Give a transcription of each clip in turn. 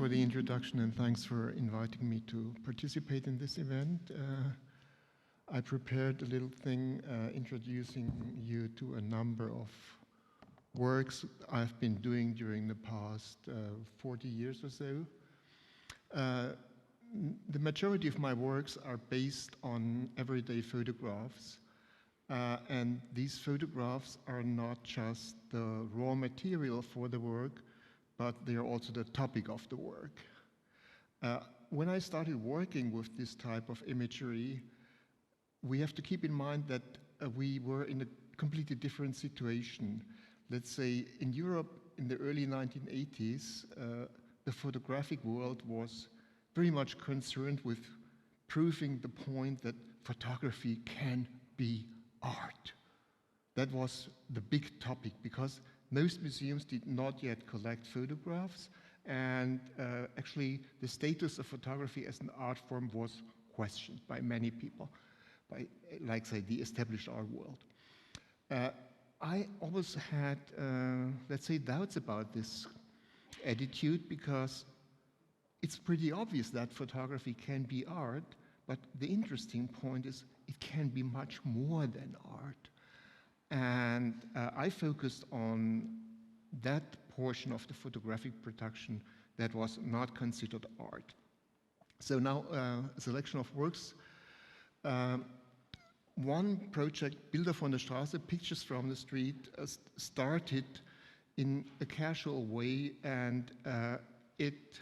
for the introduction and thanks for inviting me to participate in this event. I prepared a little thing introducing you to a number of works I've been doing during the past 40 years or so. The majority of my works are based on everyday photographs, and these photographs are not just the raw material for the work, but they are also the topic of the work. When I started working with this type of imagery, we have to keep in mind that we were in a completely different situation. Let's say in Europe in the early 1980s, the photographic world was very much concerned with proving the point that photography can be art. That was the big topic because most museums did not yet collect photographs, and actually the status of photography as an art form was questioned by many people, by, like say, the established art world. I always had, let's say, doubts about this attitude because it's pretty obvious that photography can be art, but the interesting point is it can be much more than art. And I focused on that portion of the photographic production that was not considered art. So now a selection of works. One project, Bilder von der Strasse, pictures from the street, started in a casual way, and it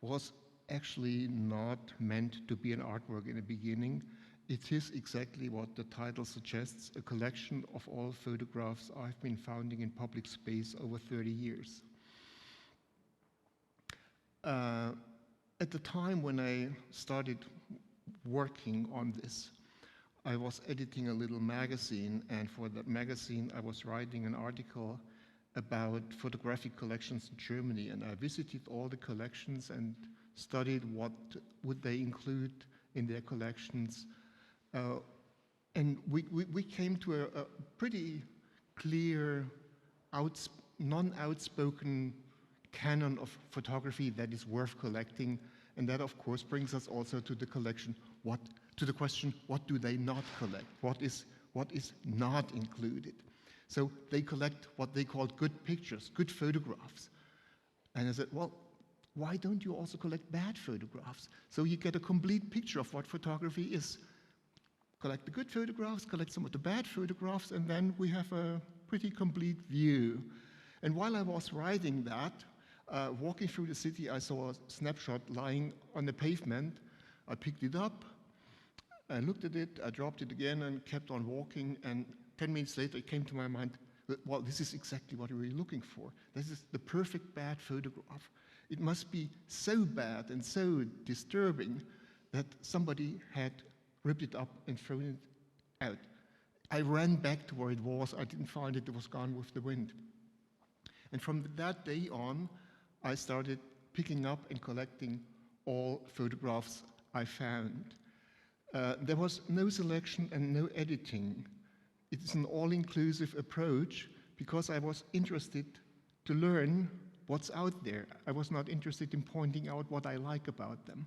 was actually not meant to be an artwork in the beginning. It is exactly what the title suggests, a collection of all photographs I've been finding in public space over 30 years. At the time when I started working on this, I was editing a little magazine, and for that magazine I was writing an article about photographic collections in Germany, and I visited all the collections and studied what would they include in their collections. And we came to a pretty clear, non-outspoken canon of photography that is worth collecting, and that of course brings us also to the collection, to the question, what do they not collect? What is not included? So they collect what they called good pictures, good photographs. And I said, well, why don't you also collect bad photographs? So you get a complete picture of what photography is. Collect the good photographs, collect some of the bad photographs, and then we have a pretty complete view. And while I was writing that, walking through the city, I saw a snapshot lying on the pavement. I picked it up, I looked at it, I dropped it again and kept on walking, and 10 minutes later it came to my mind, well, this is exactly what we were looking for. This is the perfect bad photograph. It must be so bad and so disturbing that somebody had ripped it up and thrown it out. I ran back to where it was. I didn't find it. It was gone with the wind. And from that day on, I started picking up and collecting all photographs I found. There was no selection and no editing. It is an all-inclusive approach because I was interested to learn what's out there. I was not interested in pointing out what I like about them.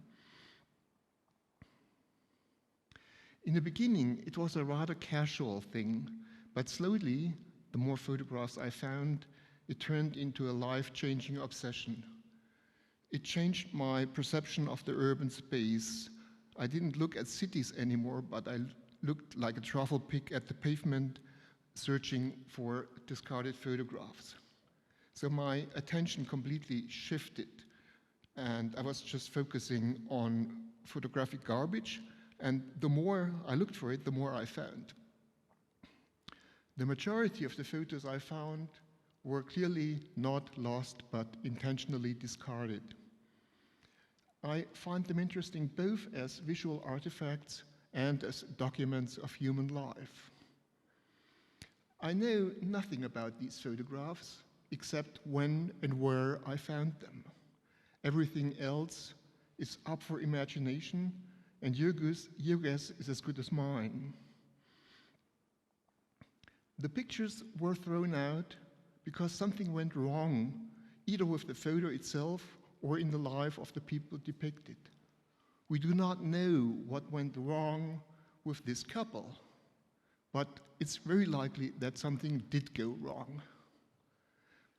In the beginning, it was a rather casual thing, but slowly, the more photographs I found, it turned into a life-changing obsession. It changed my perception of the urban space. I didn't look at cities anymore, but I looked like a truffle pig at the pavement, searching for discarded photographs. So my attention completely shifted, and I was just focusing on photographic garbage. And the more I looked for it, the more I found. The majority of the photos I found were clearly not lost, but intentionally discarded. I find them interesting both as visual artifacts and as documents of human life. I know nothing about these photographs except when and where I found them. Everything else is up for imagination, and your guess is as good as mine. The pictures were thrown out because something went wrong, either with the photo itself or in the life of the people depicted. We do not know what went wrong with this couple, but it's very likely that something did go wrong.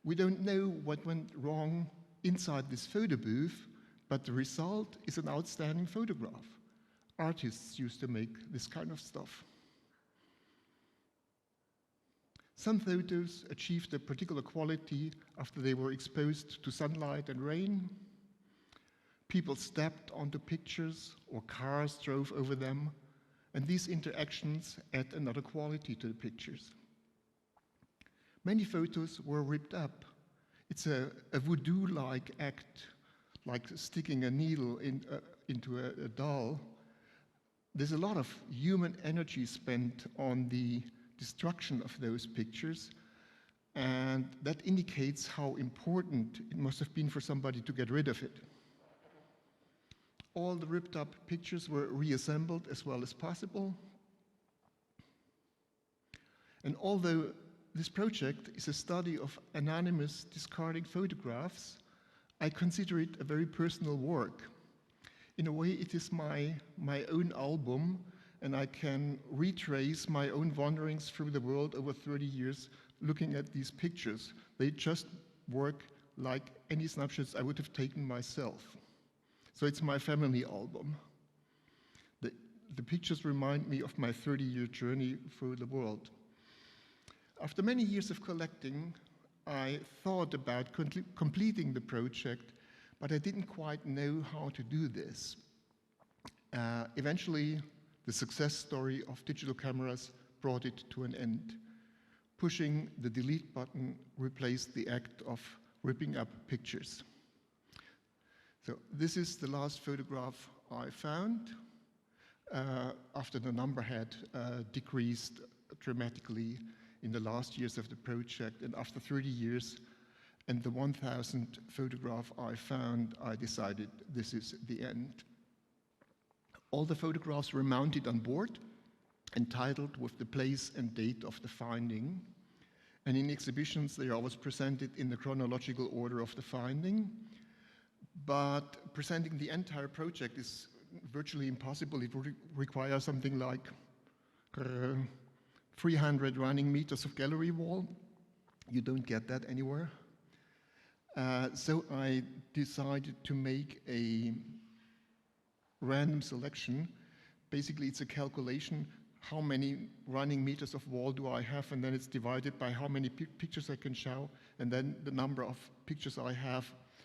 We don't know what went wrong inside this photo booth, but the result is an outstanding photograph. Artists used to make this kind of stuff. Some photos achieved a particular quality after they were exposed to sunlight and rain. People stepped onto pictures or cars drove over them, and these interactions add another quality to the pictures. Many photos were ripped up. It's a voodoo-like act, like sticking a needle into a doll. There's a lot of human energy spent on the destruction of those pictures, and that indicates how important it must have been for somebody to get rid of it. All the ripped up pictures were reassembled as well as possible. And although this project is a study of anonymous discarding photographs, I consider it a very personal work. In a way, it is my own album, and I can retrace my own wanderings through the world over 30 years looking at these pictures. They just work like any snapshots I would have taken myself. So it's my family album. The pictures remind me of my 30-year journey through the world. After many years of collecting, I thought about completing the project, but I didn't quite know how to do this. Eventually, the success story of digital cameras brought it to an end. Pushing the delete button replaced the act of ripping up pictures. So this is the last photograph I found after the number had decreased dramatically in the last years of the project, and after 30 years and the 1,000th photograph I found, I decided this is the end. All the photographs were mounted on board and titled with the place and date of the finding. And in exhibitions, they are always presented in the chronological order of the finding. But presenting the entire project is virtually impossible. It would require something like 300 running meters of gallery wall. You don't get that anywhere. So I decided to make a random selection. Basically, it's a calculation, how many running meters of wall do I have, and then it's divided by how many pictures I can show, and then the number of pictures I have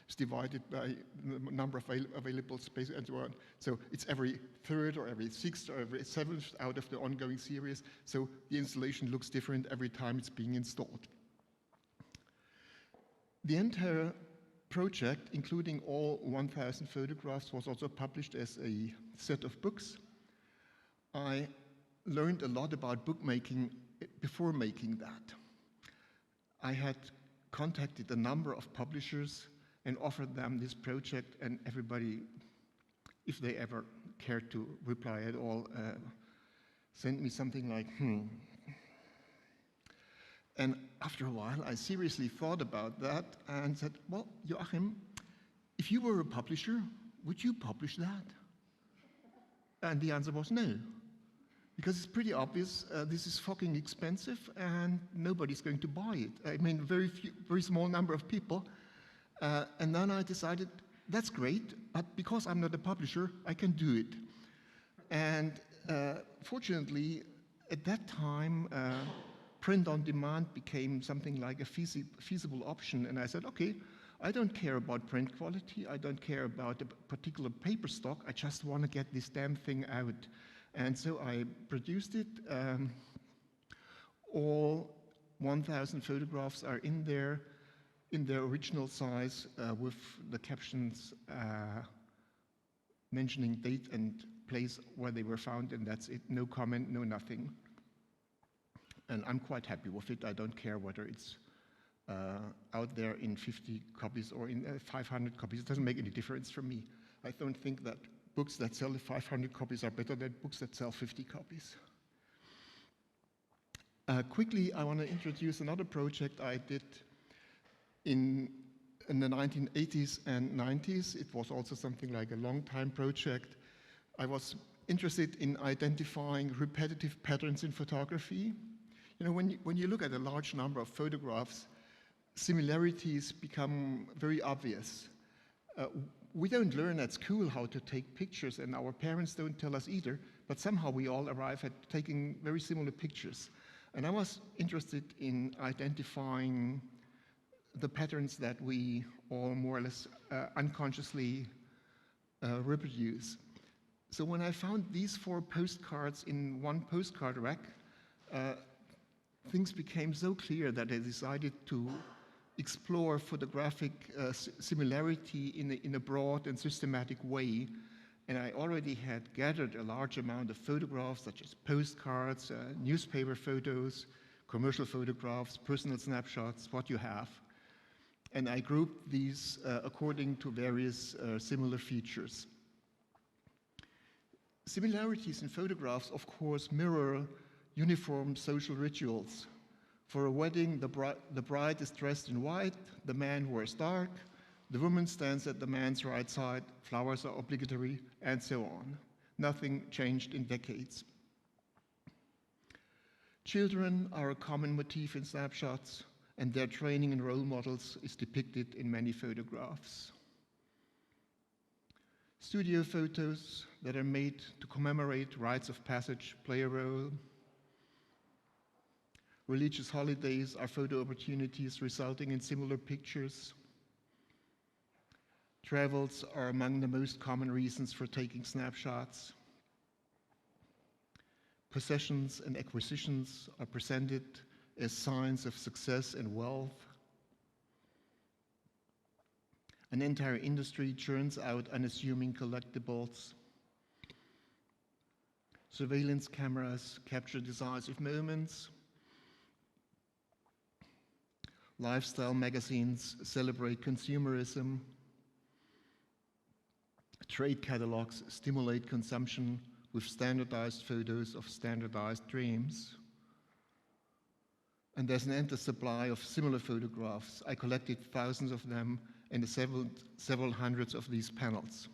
is divided by the number of available space and so on. So it's every third or every sixth or every seventh out of the ongoing series. So the installation looks different every time it's being installed. The entire project, including all 1,000 photographs, was also published as a set of books. I learned a lot about bookmaking before making that. I had contacted a number of publishers and offered them this project, and everybody, if they ever cared to reply at all, sent me something like, And after a while, I seriously thought about that and said, well, Joachim, if you were a publisher, would you publish that? And the answer was no, because it's pretty obvious this is fucking expensive and nobody's going to buy it. I mean, very small number of people. And then I decided, that's great, but because I'm not a publisher, I can do it. And fortunately, at that time, print on demand became something like a feasible option. And I said, okay, I don't care about print quality. I don't care about a particular paper stock. I just want to get this damn thing out. And so I produced it. All 1,000 photographs are in there in their original size with the captions mentioning date and place where they were found, and that's it. No comment, no nothing. And I'm quite happy with it. I don't care whether it's out there in 50 copies or in 500 copies. It doesn't make any difference for me. I don't think that books that sell 500 copies are better than books that sell 50 copies. Quickly, I want to introduce another project I did in in the 1980s and 90s, it was also something like a long-time project. I was interested in identifying repetitive patterns in photography. You know, when you look at a large number of photographs, similarities become very obvious. We don't learn at school how to take pictures, and our parents don't tell us either, but somehow we all arrive at taking very similar pictures. And I was interested in identifying the patterns that we all more or less unconsciously reproduce. So when I found these 4 postcards in one postcard rack, things became so clear that I decided to explore photographic similarity in a broad and systematic way. And I already had gathered a large amount of photographs, such as postcards, newspaper photos, commercial photographs, personal snapshots, what you have. And I grouped these according to various similar features. Similarities in photographs, of course, mirror uniform social rituals. For a wedding, the bride is dressed in white, the man wears dark, the woman stands at the man's right side, flowers are obligatory, and so on. Nothing changed in decades. Children are a common motif in snapshots, and their training in role models is depicted in many photographs. Studio photos that are made to commemorate rites of passage play a role. Religious holidays are photo opportunities resulting in similar pictures. Travels are among the most common reasons for taking snapshots. Possessions and acquisitions are presented as signs of success and wealth. An entire industry churns out unassuming collectibles. Surveillance cameras capture decisive moments. Lifestyle magazines celebrate consumerism. Trade catalogs stimulate consumption with standardized photos of standardized dreams. And there's an endless supply of similar photographs. I collected thousands of them and several hundreds of these panels.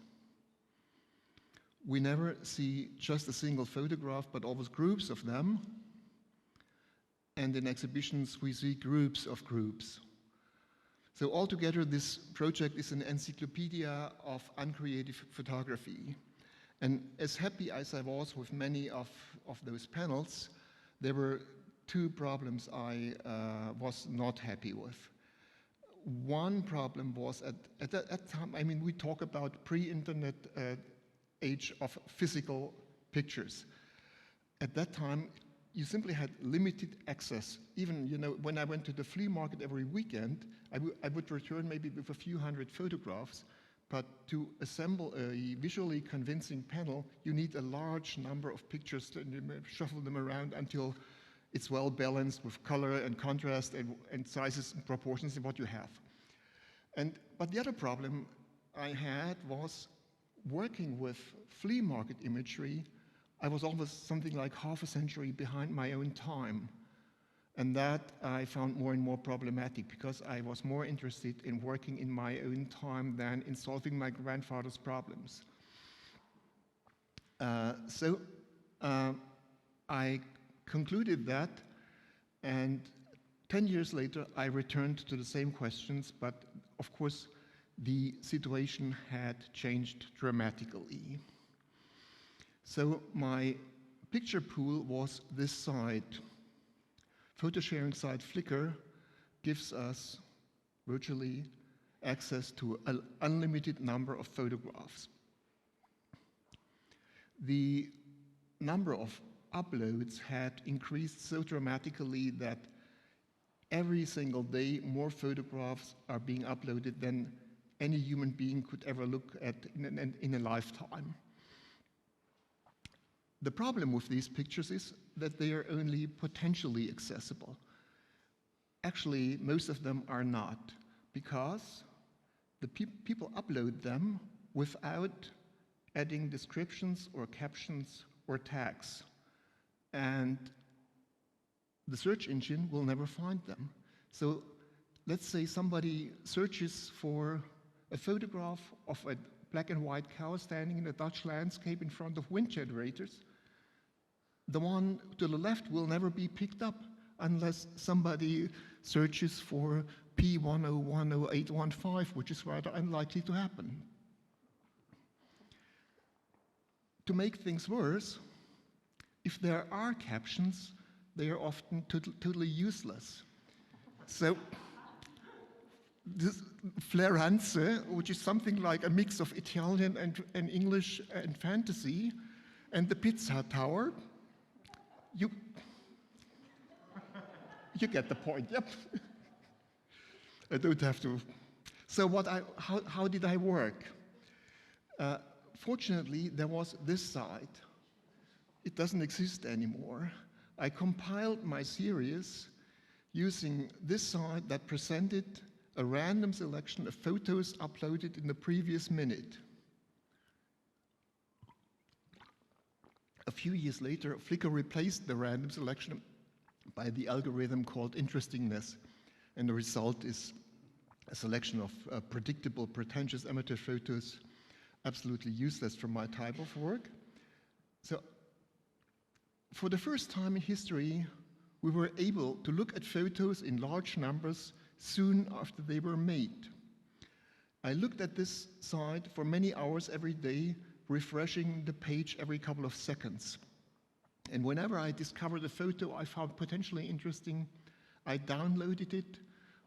We never see just a single photograph, but always groups of them. And in exhibitions, we see groups of groups. So altogether, this project is an encyclopedia of uncreative photography. And as happy as I was with many of those panels, there were 2 problems I was not happy with. One problem was at that time, I mean, we talk about pre-internet age of physical pictures. At that time, you simply had limited access. Even, you know, when I went to the flea market every weekend, I would return maybe with a few hundred photographs, but to assemble a visually convincing panel, you need a large number of pictures to shuffle them around until it's well balanced with color and contrast and sizes and proportions in what you have. But the other problem I had was working with flea market imagery. I was always something like half a century behind my own time. And that I found more and more problematic because I was more interested in working in my own time than in solving my grandfather's problems. So I concluded that, and 10 years later I returned to the same questions, but of course the situation had changed dramatically. So my picture pool was this site. Photo sharing site Flickr gives us virtually access to an unlimited number of photographs. The number of uploads had increased so dramatically that every single day more photographs are being uploaded than any human being could ever look at in a lifetime. The problem with these pictures is that they are only potentially accessible. Actually, most of them are not, because the people upload them without adding descriptions or captions or tags. And the search engine will never find them. So let's say somebody searches for a photograph of a black and white cow standing in a Dutch landscape in front of wind generators. The one to the left will never be picked up unless somebody searches for P1010815, which is rather unlikely to happen. To make things worse, if there are captions, they are often totally useless. So this Fleranze, which is something like a mix of Italian and English and fantasy, and the Pizza Tower, you get the point, yep. I don't have to. So how did I work? Fortunately, there was this site. It doesn't exist anymore. I compiled my series using this site that presented a random selection of photos uploaded in the previous minute. A few years later, Flickr replaced the random selection by the algorithm called interestingness, and the result is a selection of predictable, pretentious amateur photos, absolutely useless for my type of work. So, for the first time in history, we were able to look at photos in large numbers soon after they were made. I looked at this site for many hours every day, refreshing the page every couple of seconds. And whenever I discovered a photo I found potentially interesting, I downloaded it,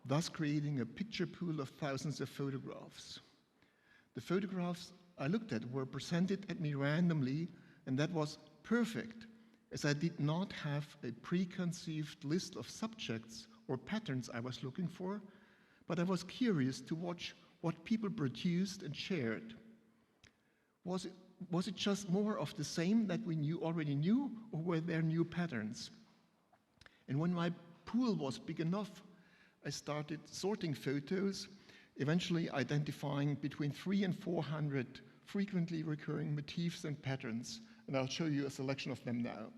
thus creating a picture pool of thousands of photographs. The photographs I looked at were presented at me randomly, and that was perfect, as I did not have a preconceived list of subjects or patterns I was looking for, but I was curious to watch what people produced and shared. Was it just more of the same that we already knew, or were there new patterns? And when my pool was big enough, I started sorting photos, eventually identifying between 300 and 400 frequently recurring motifs and patterns, and I'll show you a selection of them now.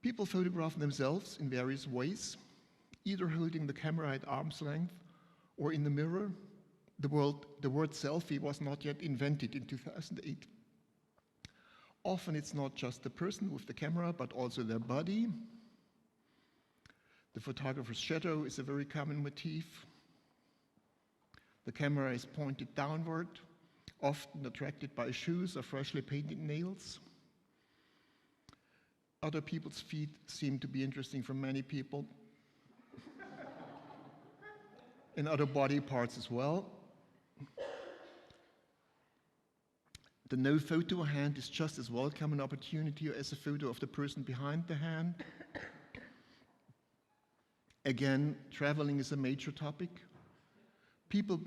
People photograph themselves in various ways, either holding the camera at arm's length or in the mirror. The word selfie was not yet invented in 2008. Often it's not just the person with the camera, but also their body. The photographer's shadow is a very common motif. The camera is pointed downward, often attracted by shoes or freshly painted nails. Other people's feet seem to be interesting for many people, and other body parts as well. The no photo hand is just as welcome an opportunity as a photo of the person behind the hand. Again, traveling is a major topic. People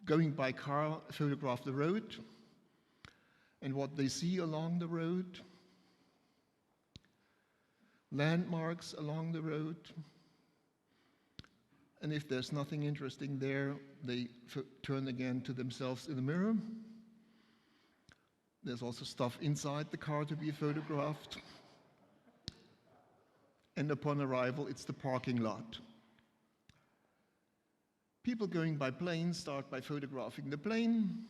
going by car photograph the road and what they see along the road, landmarks along the road, and if there's nothing interesting there, they turn again to themselves in the mirror. There's also stuff inside the car to be photographed. And upon arrival, it's the parking lot. People going by plane start by photographing the plane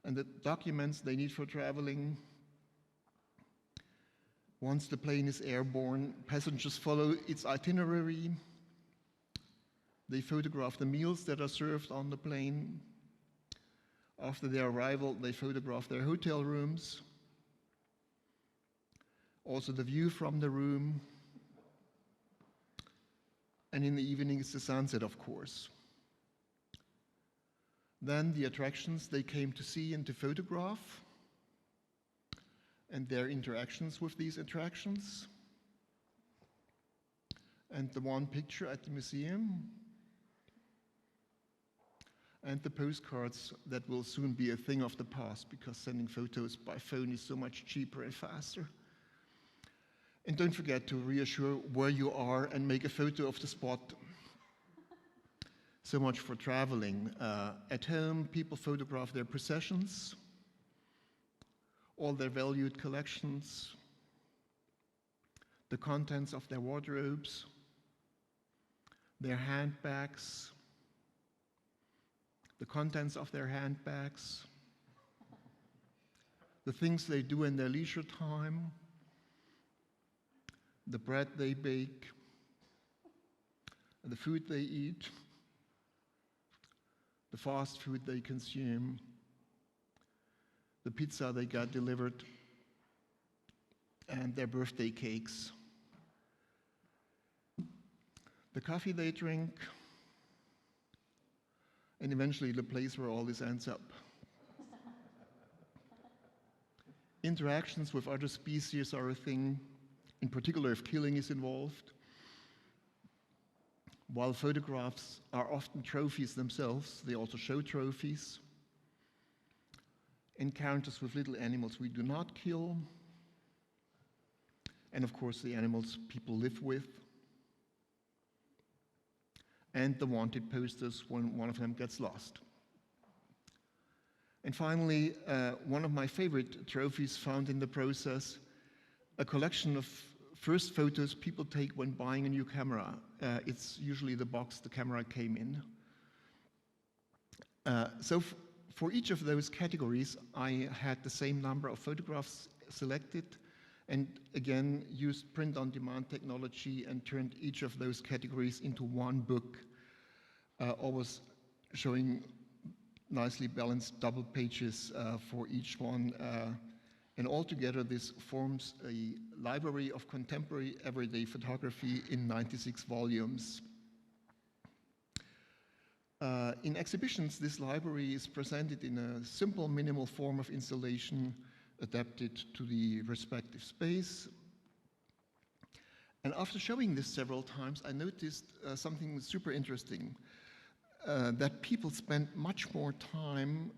and the documents they need for traveling. Once the plane is airborne, passengers follow its itinerary. They photograph the meals that are served on the plane. After their arrival, they photograph their hotel rooms, also the view from the room, and in the evening it's the sunset, of course. Then the attractions they came to see and to photograph, and their interactions with these attractions, and the one picture at the museum, and the postcards that will soon be a thing of the past because sending photos by phone is so much cheaper and faster. And don't forget to reassure where you are and make a photo of the spot. So much for traveling. At home, people photograph their possessions, all their valued collections, the contents of their wardrobes, their handbags, the contents of their handbags, the things they do in their leisure time, the bread they bake, the food they eat, the fast food they consume, the pizza they got delivered, and their birthday cakes, the coffee they drink, and eventually the place where all this ends up. Interactions with other species are a thing, in particular if killing is involved. While photographs are often trophies themselves, they also show trophies. Encounters with little animals we do not kill. And of course the animals people live with. And the wanted posters when one of them gets lost. And finally, one of my favorite trophies found in the process, a collection of first photos people take when buying a new camera. It's usually the box the camera came in. So for each of those categories, I had the same number of photographs selected, and again used print-on-demand technology and turned each of those categories into one book, always showing nicely balanced double pages for each one. And altogether, this forms a library of contemporary everyday photography in 96 volumes. In exhibitions, this library is presented in a simple, minimal form of installation adapted to the respective space. And after showing this several times, I noticed something super interesting. That people spend much more time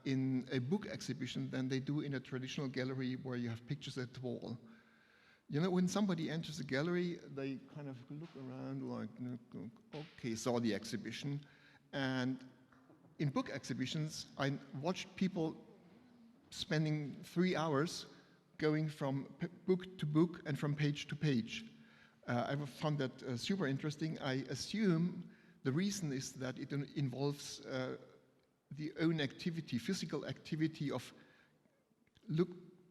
in a book exhibition than they do in a traditional gallery where you have pictures at the wall. You know, when somebody enters a gallery, they kind of look around like, okay, saw the exhibition. And in book exhibitions, I watched people spending 3 hours going from book to book and from page to page. I found that super interesting. I assume the reason is that it involves the own activity, physical activity of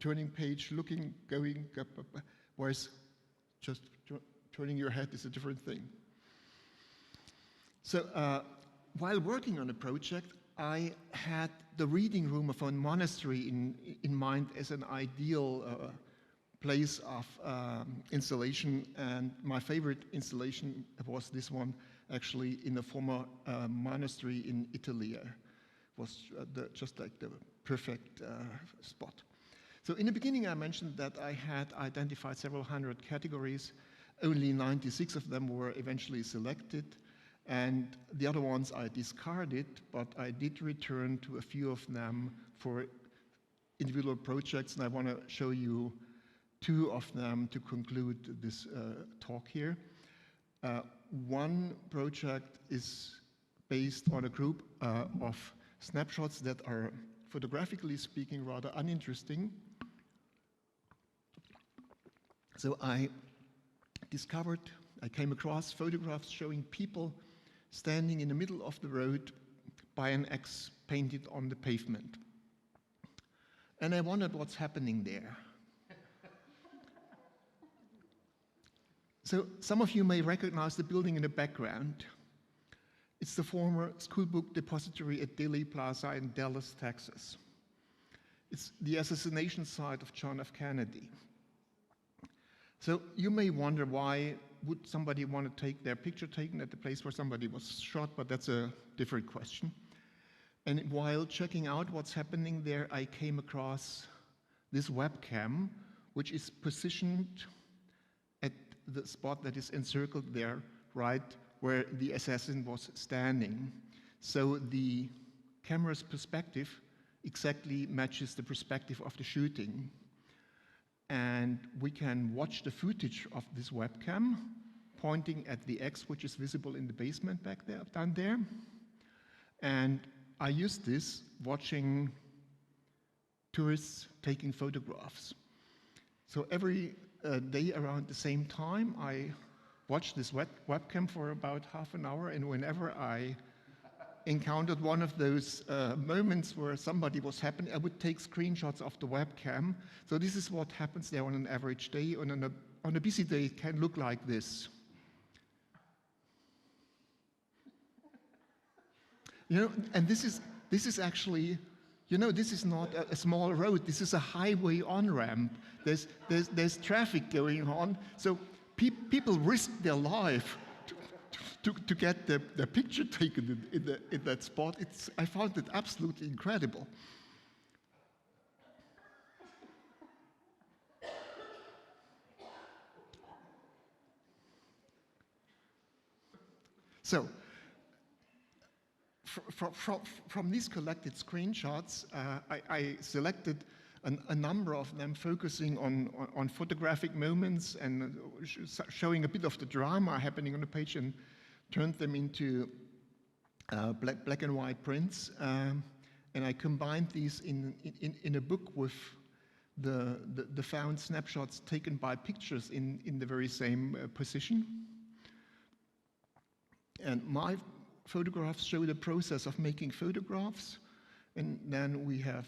turning page, looking, going, whereas just turning your head is a different thing. So while working on a project, I had the reading room of a monastery in mind as an ideal place of installation, and my favorite installation was this one, actually in a former monastery in Italy. It was just like the perfect spot. So in the beginning I mentioned that I had identified several hundred categories. Only 96 of them were eventually selected, and the other ones I discarded, but I did return to a few of them for individual projects, and I want to show you 2 of them to conclude this talk here. One project is based on a group of snapshots that are, photographically speaking, rather uninteresting. So I came across photographs showing people standing in the middle of the road by an X painted on the pavement. And I wondered what's happening there. So some of you may recognize the building in the background. It's the former school book depository at Dealey Plaza in Dallas, Texas. It's the assassination site of John F. Kennedy. So you may wonder, why would somebody want to take their picture taken at the place where somebody was shot, but that's a different question. And while checking out what's happening there, I came across this webcam, which is positioned at the spot that is encircled there, right where the assassin was standing. So the camera's perspective exactly matches the perspective of the shooting. And we can watch the footage of this webcam pointing at the X, which is visible in the basement back there, down there. And I used this watching tourists taking photographs. So every day around the same time, I watched this webcam for about half an hour, and whenever I encountered one of those moments where somebody was happening, I would take screenshots of the webcam. So this is what happens there on an average day. On a busy day, it can look like this. You know, and this is actually, you know, this is not a small road. This is a highway on-ramp. There's traffic going on. So people risk their life to get their picture taken in that spot. I found it absolutely incredible. So, from these collected screenshots, I selected a number of them focusing on photographic moments and showing a bit of the drama happening on the page, and turned them into black and white prints. And I combined these in a book with the found snapshots taken by pictures in the very same position. And my photographs show the process of making photographs, and then we have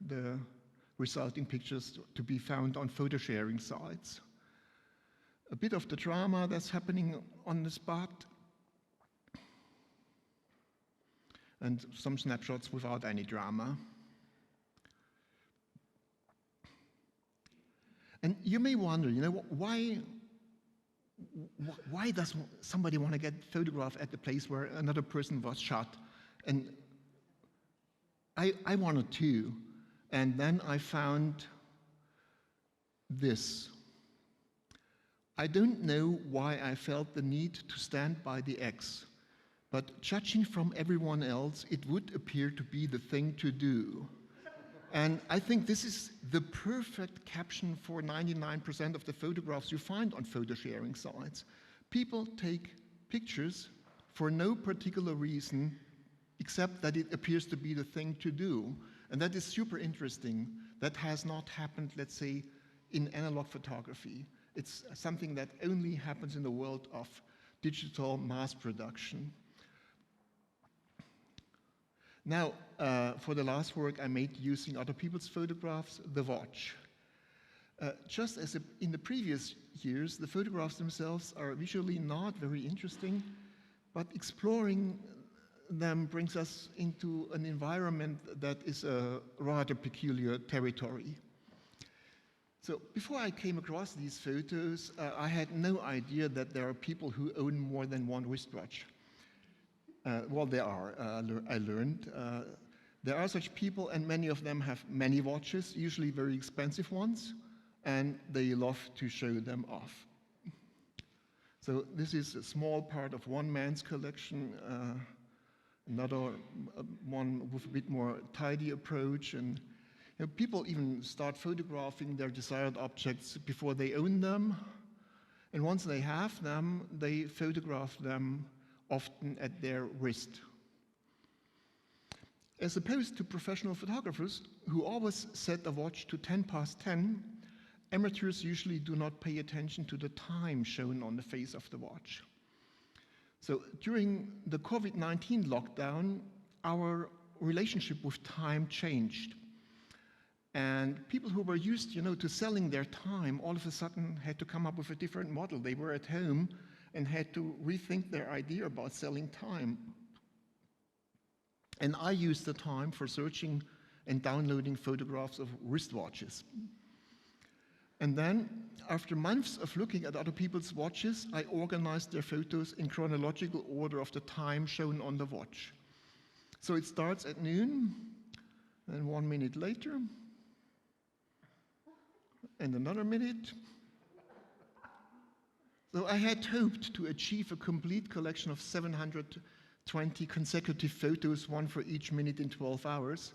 the resulting pictures to be found on photo sharing sites. A bit of the drama that's happening on the spot, and some snapshots without any drama. And you may wonder, you know, why does somebody want to get photographed at the place where another person was shot? And I wanted to, and then I found this. I don't know why I felt the need to stand by the X, but judging from everyone else, it would appear to be the thing to do. And I think this is the perfect caption for 99% of the photographs you find on photo sharing sites. People take pictures for no particular reason except that it appears to be the thing to do. And that is super interesting. That has not happened, let's say, in analog photography. It's something that only happens in the world of digital mass production. Now, for the last work I made using other people's photographs, the watch. Just as in the previous years, the photographs themselves are visually not very interesting, but exploring them brings us into an environment that is a rather peculiar territory. So before I came across these photos, I had no idea that there are people who own more than one wristwatch. Well, there are, I learned. There are such people, and many of them have many watches, usually very expensive ones, and they love to show them off. So this is a small part of one man's collection, another one with a bit more tidy approach, and you know, people even start photographing their desired objects before they own them, and once they have them, they photograph them often at their wrist. As opposed to professional photographers who always set a watch to 10:10, amateurs usually do not pay attention to the time shown on the face of the watch. So during the COVID-19 lockdown, our relationship with time changed. And people who were used, you know, to selling their time all of a sudden had to come up with a different model. They were at home and had to rethink their idea about selling time. And I used the time for searching and downloading photographs of wristwatches. And then, after months of looking at other people's watches, I organized their photos in chronological order of the time shown on the watch. So it starts at noon, and 1 minute later, and another minute. So I had hoped to achieve a complete collection of 720 consecutive photos, one for each minute in 12 hours.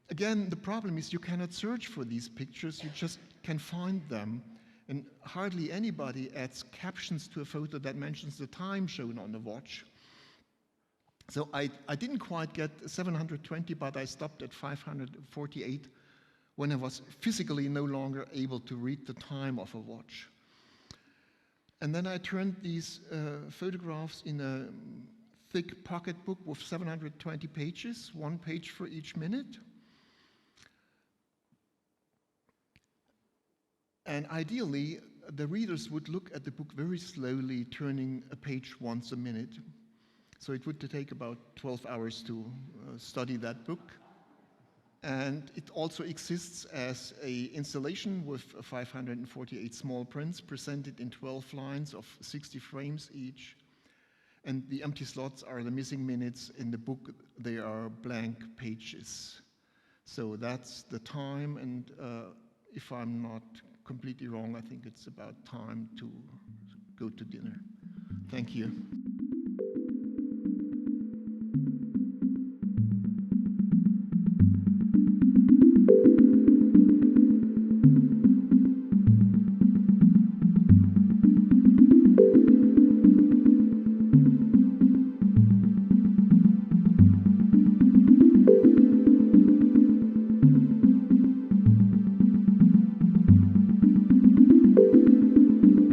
Again, the problem is you cannot search for these pictures, you just can find them. And hardly anybody adds captions to a photo that mentions the time shown on the watch. So I didn't quite get 720, but I stopped at 548 when I was physically no longer able to read the time of a watch. And then I turned these photographs in a thick pocketbook with 720 pages, 1 page for each minute. And ideally, the readers would look at the book very slowly, turning a page once a minute. So it would take about 12 hours to study that book. And it also exists as an installation with 548 small prints presented in 12 lines of 60 frames each. And the empty slots are the missing minutes. In the book, they are blank pages. So that's the time, and if I'm not completely wrong, I think it's about time to go to dinner. Thank you.